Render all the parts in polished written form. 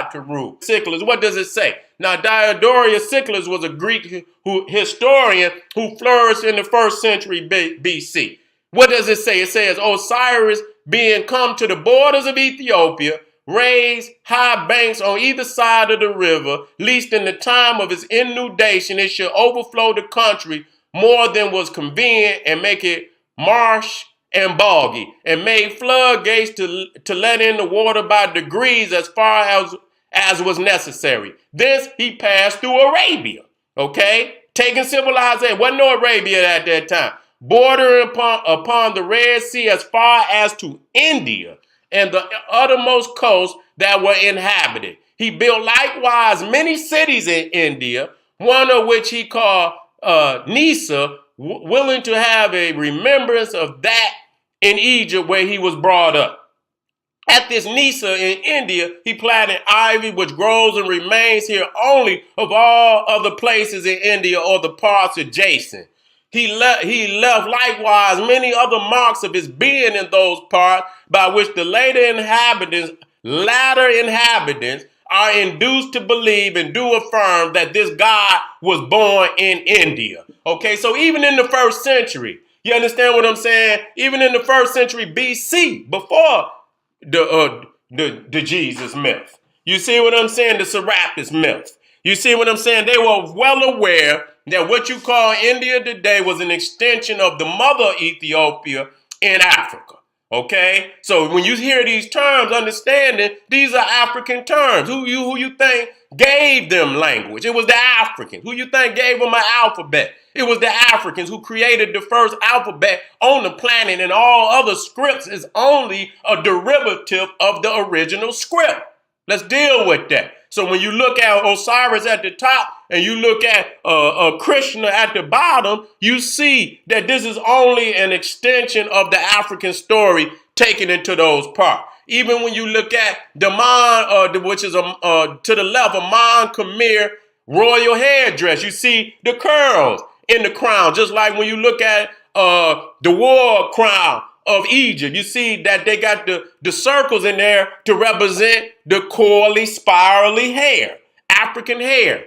God to rule. Siculus, what does it say? Now, Diodorus Siculus was a Greek historian who flourished in the 1st century BC. What does it say? It says, Osiris, being come to the borders of Ethiopia, raised high banks on either side of the river, lest in the time of its inundation it should overflow the country more than was convenient, and make it marsh and boggy, and made floodgates to let in the water by degrees as far as was necessary. Thence he passed through Arabia, okay? Taking civilization. Wasn't no Arabia at that time. Bordering upon the Red Sea as far as to India and the uttermost coast that were inhabited. He built likewise many cities in India, one of which he called Nisa, willing to have a remembrance of that in Egypt where he was brought up. At this Nisa in India, he planted ivy, which grows and remains here only of all other places in India or the parts adjacent. He left likewise many other marks of his being in those parts, by which the latter inhabitants are induced to believe and do affirm that this God was born in India. Okay, so even in the 1st century, you understand what I'm saying? Even in the 1st century BC, before the Jesus myth. You see what I'm saying? The Serapis myth. You see what I'm saying? They were well aware that what you call India today was an extension of the mother Ethiopia in Africa. Okay? So when you hear these terms, understanding these are African terms. Who you think gave them language? It was the Africans. Who you think gave them an alphabet? It was the Africans who created the first alphabet on the planet, and all other scripts is only a derivative of the original script. Let's deal with that. So when you look at Osiris at the top and you look at Krishna at the bottom, you see that this is only an extension of the African story taken into those parts. Even when you look at the Mon, which is to the left, a Mon Khmer royal headdress, you see the curls in the crown, just like when you look at the war crown of Egypt. You see that they got the circles in there to represent the coily, spirally hair, African hair.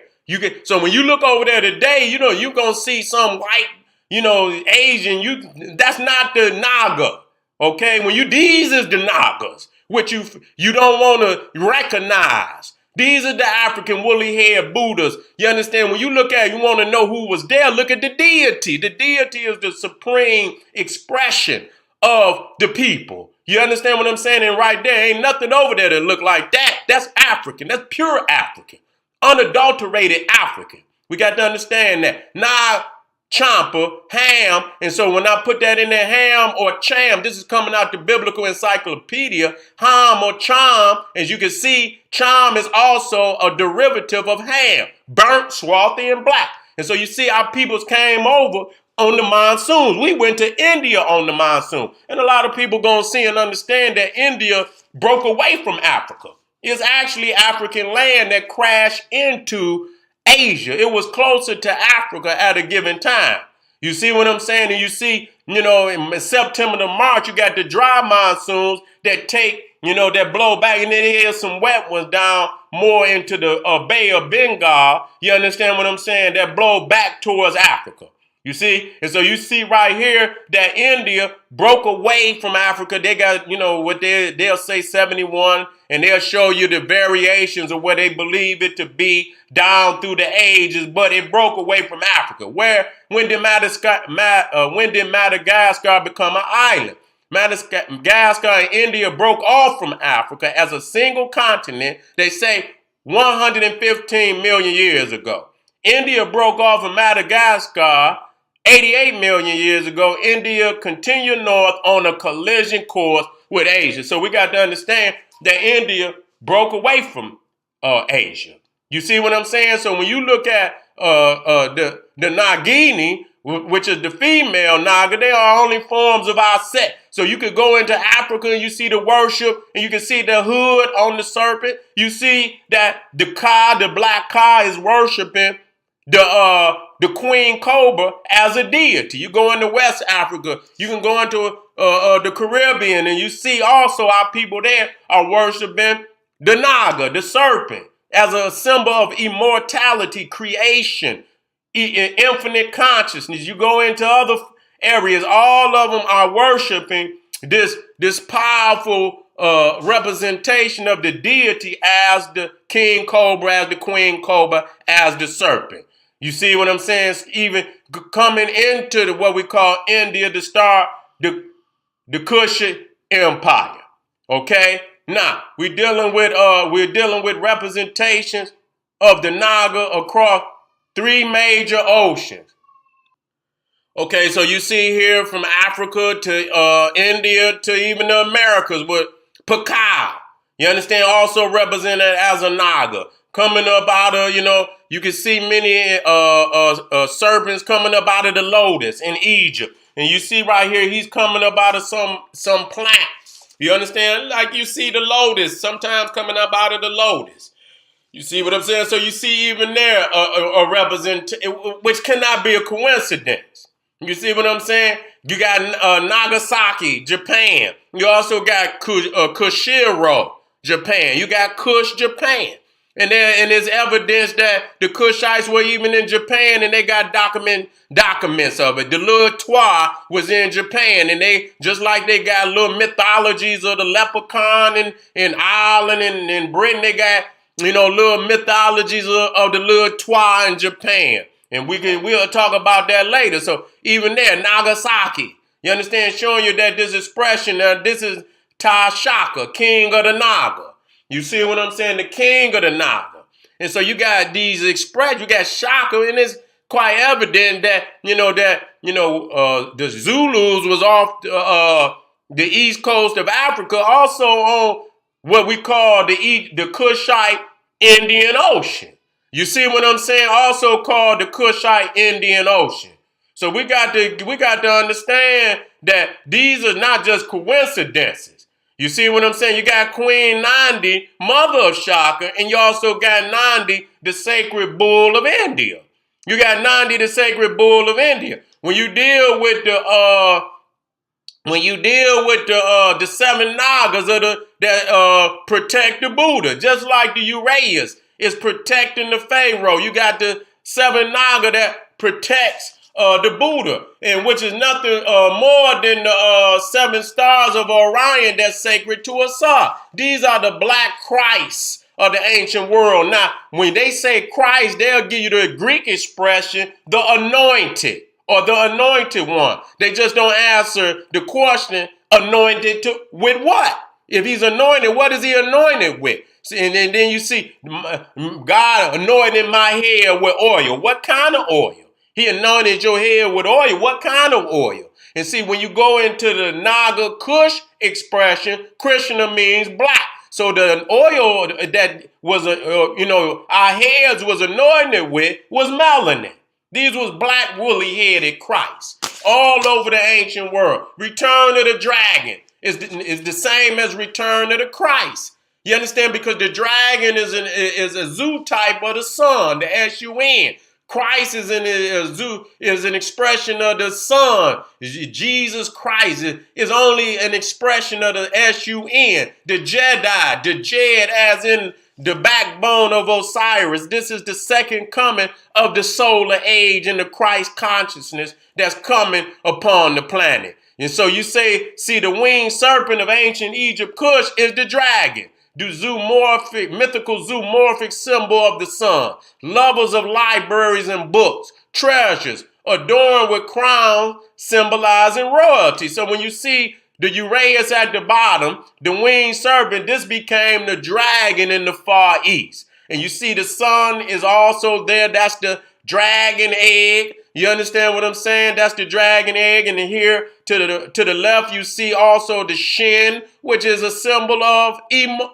So when you look over there today, you're going to see some white, Asian, that's not the Naga. Okay, these is the Nagas, which you don't want to recognize. These are the African woolly haired Buddhas. You understand? When you look at it, you want to know who was there, look at the deity. The deity is the supreme expression of the people. You understand what I'm saying? And right there, ain't nothing over there that look like that. That's African. That's pure African. Unadulterated African. We got to understand that. Now, Champa, ham, and so when I put that in there, ham or cham, this is coming out the Biblical Encyclopedia, ham or cham, as you can see, cham is also a derivative of ham, burnt, swarthy, and black. And so you see our peoples came over on the monsoons. We went to India on the monsoon. And a lot of people gonna see and understand that India broke away from Africa. It's actually African land that crashed into Asia. It was closer to Africa at a given time. You see what I'm saying? And you see, in September to March, you got the dry monsoons that take, that blow back, and then here's some wet ones down more into the Bay of Bengal. You understand what I'm saying? That blow back towards Africa. You see? And so you see right here that India broke away from Africa. They got, what they'll say 71, and they'll show you the variations of where they believe it to be down through the ages, but it broke away from Africa. When did Madagascar become an island? Madagascar and India broke off from Africa as a single continent, they say 115 million years ago. India broke off of Madagascar 88 million years ago. India continued north on a collision course with Asia. So we got to understand that India broke away from Asia. You see what I'm saying? So when you look at the Nagini, which is the female Naga, they are only forms of our set. So you could go into Africa and you see the worship, and you can see the hood on the serpent. You see that the black car is worshiping the queen cobra as a deity. You go into West Africa, you can go into the Caribbean, and you see also our people there are worshiping the Naga, the serpent, as a symbol of immortality, creation, infinite consciousness. You go into other areas, all of them are worshiping this powerful representation of the deity as the king cobra, as the queen cobra, as the serpent. You see what I'm saying? Even coming into what we call India to start the Kushite Empire. Okay? Now, we're dealing with representations of the Naga across 3 major oceans. Okay, so you see here from Africa to India to even the Americas with Pakal. You understand? Also represented as a Naga. Coming up out of, you can see many serpents coming up out of the lotus in Egypt. And you see right here, he's coming up out of some plant. You understand? Like you see the lotus sometimes coming up out of the lotus. You see what I'm saying? So you see even there a representation, which cannot be a coincidence. You see what I'm saying? You got Nagasaki, Japan. You also got Kushiro, Japan. You got Kush, Japan. And there's evidence that the Kushites were even in Japan, and they got documents of it. The little Twa was in Japan, and they, just like they got little mythologies of the leprechaun in Ireland and in Britain, they got, little mythologies of the little Twa in Japan. And we'll talk about that later. So even there, Nagasaki, you understand, showing you that this expression, this is Tashaka, king of the Naga. You see what I'm saying? The king of the Naga. And so you got these expressions, you got Shaka, and it's quite evident that, the Zulus was off the east coast of Africa, also on what we call the Kushite Indian Ocean. You see what I'm saying? Also called the Kushite Indian Ocean. So we got to understand that these are not just coincidences. You see what I'm saying? You got Queen Nandi, mother of Shaka, and you also got Nandi, the sacred bull of India. You got Nandi, the sacred bull of India. When you deal with the 7 Nagas that protect the Buddha, just like the Uraeus is protecting the Pharaoh. You got the 7 Naga that protects the Buddha, and which is nothing more than the 7 stars of Orion that's sacred to Asa. These are the black Christs of the ancient world. Now, when they say Christ, they'll give you the Greek expression, the anointed or the anointed one. They just don't answer the question, anointed with what? If he's anointed, what is he anointed with? And then you see God anointed my head with oil. What kind of oil? He anointed your head with oil. What kind of oil? And see, when you go into the Naga Kush expression, Krishna means black. So the oil that was, our heads was anointed with was melanin. These was black woolly-headed Christ all over the ancient world. Return of the dragon is the same as return of the Christ. You understand? Because the dragon is a zoo type of the sun, the S-U-N. Christ is an expression of the sun. Jesus Christ is only an expression of the S-U-N. The Jedi, the Jed as in the backbone of Osiris. This is the second coming of the solar age and the Christ consciousness that's coming upon the planet. And so you see the winged serpent of ancient Egypt, Kush, is the dragon. The mythical zoomorphic symbol of the sun. Lovers of libraries and books, treasures, adorned with crowns symbolizing royalty. So when you see the Uraeus at the bottom, the winged serpent, this became the dragon in the Far East. And you see the sun is also there. That's the dragon egg. You understand what I'm saying? That's the dragon egg. And then here to the left, you see also the shin, which is a symbol of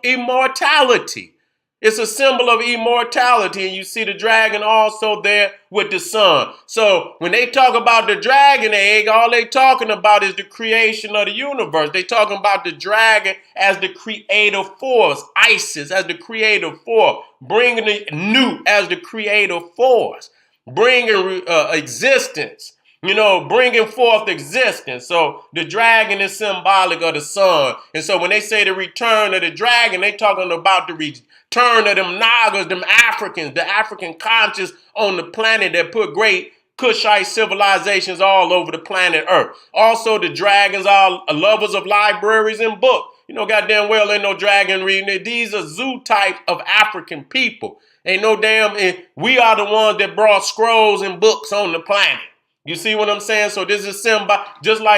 immortality. It's a symbol of immortality. And you see the dragon also there with the sun. So when they talk about the dragon egg, all they talking about is the creation of the universe. They talking about the dragon as the creative force, Isis as the creative force, bringing the new as the creative force, bringing existence. bringing forth existence. So the dragon is symbolic of the sun. And so when they say the return of the dragon, they talking about the return of them Nagas, them Africans, the African conscious on the planet that put great Kushite civilizations all over the planet Earth. Also, the dragons are lovers of libraries and books. Goddamn well ain't no dragon reading it. These are zoo types of African people. Ain't no we are the ones that brought scrolls and books on the planet. You see what I'm saying? So this is just like